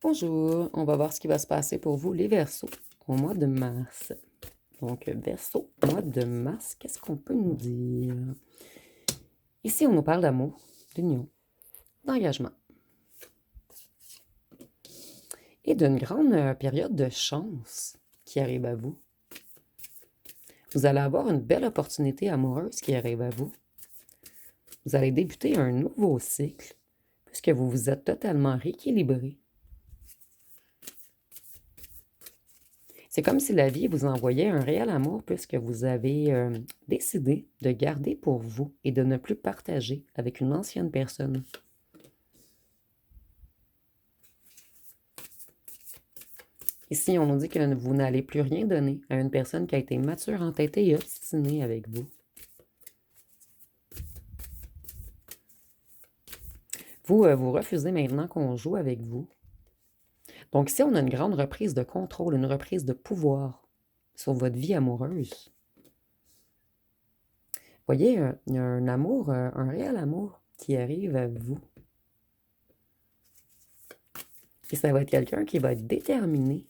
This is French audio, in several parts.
Bonjour, on va voir ce qui va se passer pour vous, les Verseaux, au mois de mars. Donc, Verseau, mois de mars, qu'est-ce qu'on peut nous dire? Ici, on nous parle d'amour, d'union, d'engagement et d'une grande période de chance qui arrive à vous. Vous allez avoir une belle opportunité amoureuse qui arrive à vous. Vous allez débuter un nouveau cycle puisque vous vous êtes totalement rééquilibré. C'est comme si la vie vous envoyait un réel amour puisque vous avez décidé de garder pour vous et de ne plus partager avec une ancienne personne. Ici, on nous dit que vous n'allez plus rien donner à une personne qui a été mature, entêtée et obstinée avec vous. Vous refusez maintenant qu'on joue avec vous. Donc ici, on a une grande reprise de contrôle, une reprise de pouvoir sur votre vie amoureuse. Vous voyez, il y a un amour, un réel amour qui arrive à vous. Et ça va être quelqu'un qui va être déterminé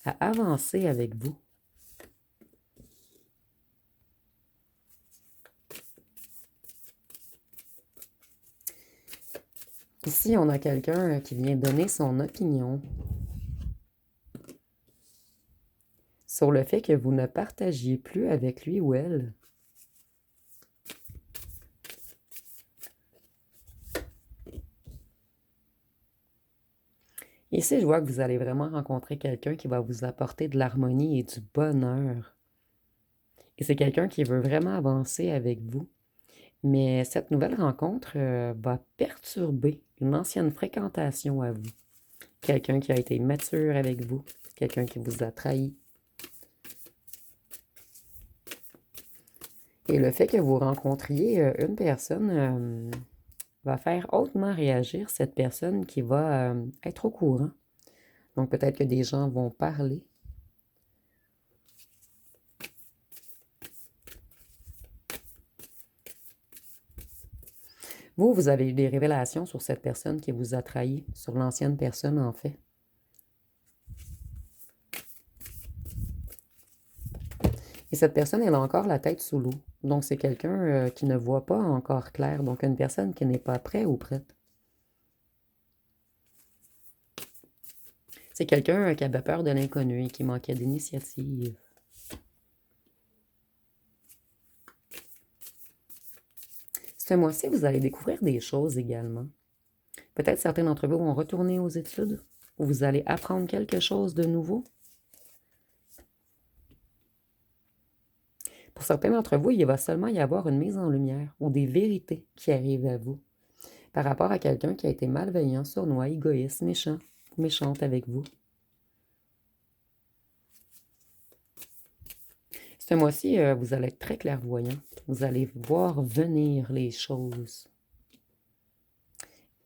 à avancer avec vous. Ici, on a quelqu'un qui vient donner son opinion sur le fait que vous ne partagiez plus avec lui ou elle. Ici, je vois que vous allez vraiment rencontrer quelqu'un qui va vous apporter de l'harmonie et du bonheur. Et c'est quelqu'un qui veut vraiment avancer avec vous. Mais cette nouvelle rencontre va perturber une ancienne fréquentation à vous. Quelqu'un qui a été mature avec vous, quelqu'un qui vous a trahi. Et le fait que vous rencontriez une personne va faire hautement réagir cette personne qui va être au courant. Donc peut-être que des gens vont parler. Vous avez eu des révélations sur cette personne qui vous a trahi, sur l'ancienne personne en fait. Et cette personne, elle a encore la tête sous l'eau. Donc c'est quelqu'un qui ne voit pas encore clair. Donc une personne qui n'est pas prêt ou prête. C'est quelqu'un qui avait peur de l'inconnu et qui manquait d'initiative. Ce mois-ci, vous allez découvrir des choses également. Peut-être certains d'entre vous vont retourner aux études ou vous allez apprendre quelque chose de nouveau. Pour certains d'entre vous, il va seulement y avoir une mise en lumière ou des vérités qui arrivent à vous par rapport à quelqu'un qui a été malveillant, sournois, égoïste, méchant, méchante avec vous. Ce mois-ci, vous allez être très clairvoyant. Vous allez voir venir les choses.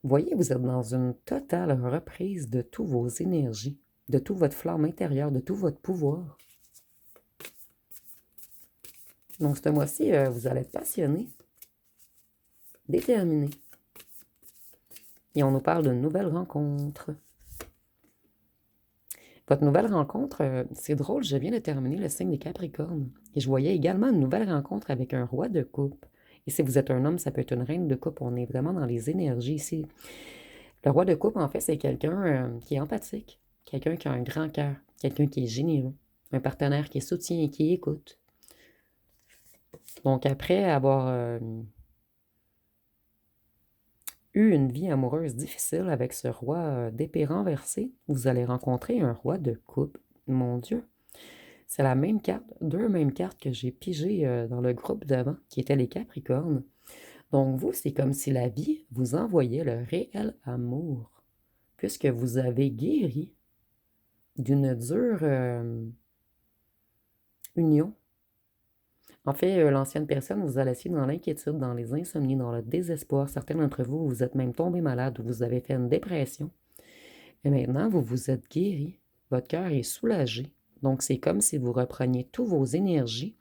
Voyez, vous êtes dans une totale reprise de toutes vos énergies, de tout votre flamme intérieure, de tout votre pouvoir. Donc, ce mois-ci, vous allez être passionné, déterminé. Et on nous parle d'une nouvelle rencontre. Votre nouvelle rencontre, c'est drôle, je viens de terminer le signe des Capricornes. Et je voyais également une nouvelle rencontre avec un roi de coupe. Et si vous êtes un homme, ça peut être une reine de coupe. On est vraiment dans les énergies ici. Le roi de coupe, en fait, c'est quelqu'un qui est empathique, quelqu'un qui a un grand cœur, quelqu'un qui est généreux, un partenaire qui soutient et qui écoute. Donc, après avoir eu une vie amoureuse difficile avec ce roi d'épée renversé, vous allez rencontrer un roi de coupe. Mon Dieu, c'est la même carte, deux mêmes cartes que j'ai pigées dans le groupe d'avant, qui étaient les Capricornes. Donc, vous, c'est comme si la vie vous envoyait le réel amour, puisque vous avez guéri d'une dure union. En fait, l'ancienne personne vous a laissé dans l'inquiétude, dans les insomnies, dans le désespoir. Certains d'entre vous, vous êtes même tombé malade ou vous avez fait une dépression. Et maintenant, vous vous êtes guéri. Votre cœur est soulagé. Donc, c'est comme si vous repreniez toutes vos énergies.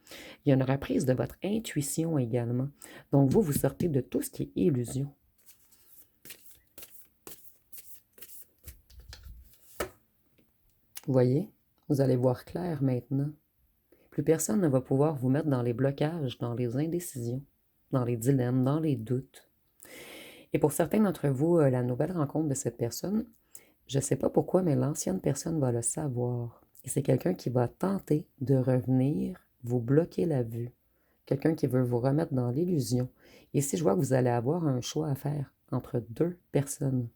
Il y a une reprise de votre intuition également. Donc, vous sortez de tout ce qui est illusion. Vous voyez? Vous allez voir clair maintenant. Plus personne ne va pouvoir vous mettre dans les blocages, dans les indécisions, dans les dilemmes, dans les doutes. Et pour certains d'entre vous, la nouvelle rencontre de cette personne, je ne sais pas pourquoi, mais l'ancienne personne va le savoir. Et c'est quelqu'un qui va tenter de revenir, vous bloquer la vue. Quelqu'un qui veut vous remettre dans l'illusion. Et ici, je vois que vous allez avoir un choix à faire entre deux personnes.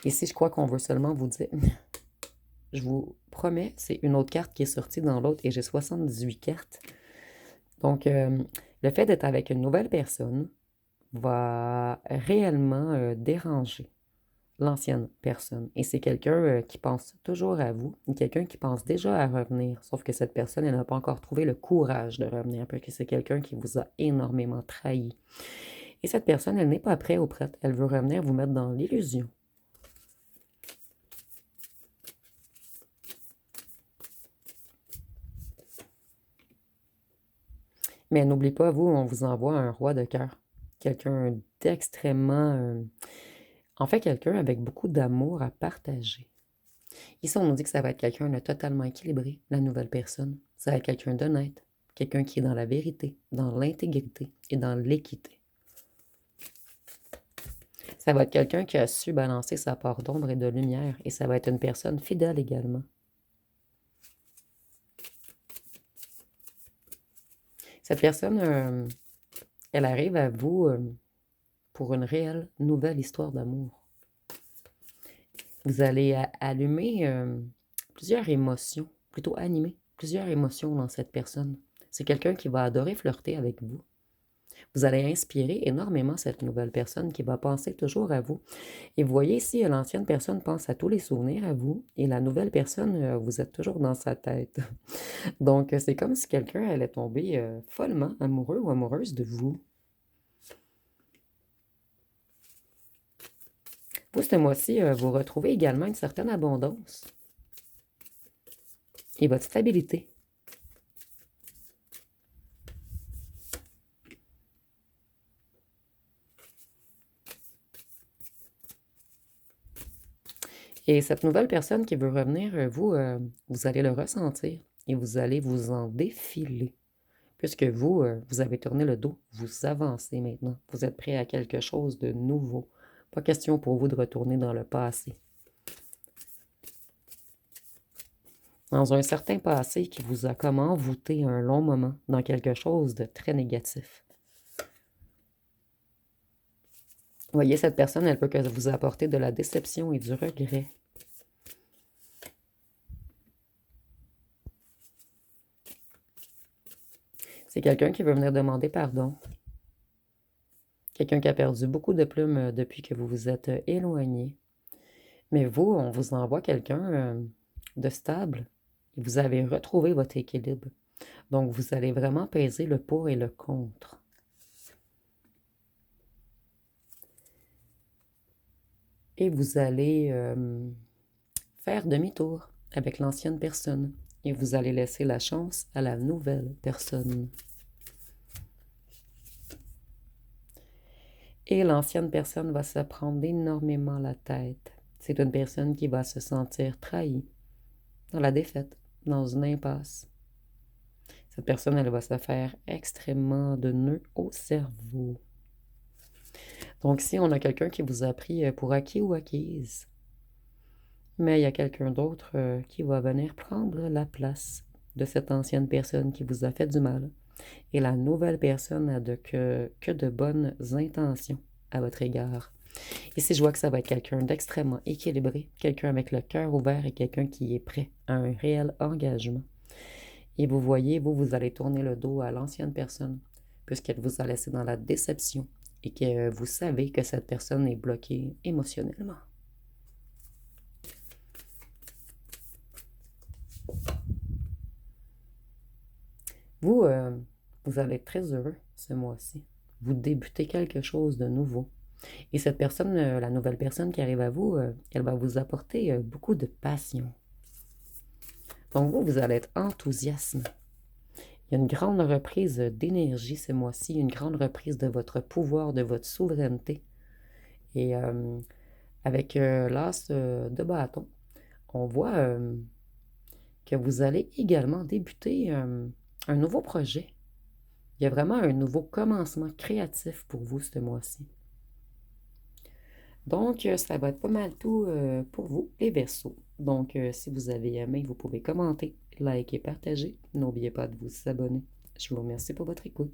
Ici, je crois qu'on veut seulement vous dire, je vous promets, c'est une autre carte qui est sortie dans l'autre et j'ai 78 cartes. Donc, le fait d'être avec une nouvelle personne va réellement déranger l'ancienne personne. Et c'est quelqu'un qui pense toujours à vous, quelqu'un qui pense déjà à revenir, sauf que cette personne, elle n'a pas encore trouvé le courage de revenir, parce que c'est quelqu'un qui vous a énormément trahi. Et cette personne, elle n'est pas prête ou prête. Elle veut revenir vous mettre dans l'illusion. Mais n'oublie pas, vous, on vous envoie un roi de cœur. Quelqu'un d'extrêmement... en fait, quelqu'un avec beaucoup d'amour à partager. Ici, on nous dit que ça va être quelqu'un de totalement équilibré, la nouvelle personne. Ça va être quelqu'un d'honnête, quelqu'un qui est dans la vérité, dans l'intégrité et dans l'équité. Ça va être quelqu'un qui a su balancer sa part d'ombre et de lumière, et ça va être une personne fidèle également. Cette personne, elle arrive à vous pour une réelle nouvelle histoire d'amour. Vous allez allumer plusieurs émotions, plutôt animer plusieurs émotions dans cette personne. C'est quelqu'un qui va adorer flirter avec vous. Vous allez inspirer énormément cette nouvelle personne qui va penser toujours à vous. Et vous voyez ici, l'ancienne personne pense à tous les souvenirs à vous et la nouvelle personne, vous êtes toujours dans sa tête. Donc, c'est comme si quelqu'un allait tomber follement amoureux ou amoureuse de vous. Vous, ce mois-ci, vous retrouvez également une certaine abondance et votre stabilité. Et cette nouvelle personne qui veut revenir, vous allez le ressentir et vous allez vous en défiler. Puisque vous, vous avez tourné le dos, vous avancez maintenant. Vous êtes prêt à quelque chose de nouveau. Pas question pour vous de retourner dans le passé. Dans un certain passé qui vous a comme envoûté un long moment dans quelque chose de très négatif. Vous voyez, cette personne, elle peut que vous apporter de la déception et du regret. C'est quelqu'un qui veut venir demander pardon. Quelqu'un qui a perdu beaucoup de plumes depuis que vous vous êtes éloigné. Mais vous, on vous envoie quelqu'un de stable. Et vous avez retrouvé votre équilibre. Donc, vous allez vraiment peser le pour et le contre. Et vous allez faire demi-tour avec l'ancienne personne. Et vous allez laisser la chance à la nouvelle personne. Et l'ancienne personne va se prendre énormément la tête. C'est une personne qui va se sentir trahie, dans la défaite, dans une impasse. Cette personne, elle va se faire extrêmement de nœuds au cerveau. Donc, si on a quelqu'un qui vous a pris pour acquis ou acquise, mais il y a quelqu'un d'autre qui va venir prendre la place de cette ancienne personne qui vous a fait du mal. Et la nouvelle personne n'a que de bonnes intentions à votre égard. Ici, je vois que ça va être quelqu'un d'extrêmement équilibré, quelqu'un avec le cœur ouvert et quelqu'un qui est prêt à un réel engagement. Et vous voyez, vous allez tourner le dos à l'ancienne personne, puisqu'elle vous a laissé dans la déception et que vous savez que cette personne est bloquée émotionnellement. Vous, vous allez être très heureux ce mois-ci. Vous débutez quelque chose de nouveau. Et cette personne, la nouvelle personne qui arrive à vous, elle va vous apporter beaucoup de passion. Donc vous allez être enthousiaste. Il y a une grande reprise d'énergie ce mois-ci, une grande reprise de votre pouvoir, de votre souveraineté. Et Avec l'as de bâton, on voit que vous allez également débuter un nouveau projet. Il y a vraiment un nouveau commencement créatif pour vous ce mois-ci. Donc, ça va être pas mal tout pour vous, les Verseaux. Donc, si vous avez aimé, vous pouvez commenter, liker, partager. N'oubliez pas de vous abonner. Je vous remercie pour votre écoute.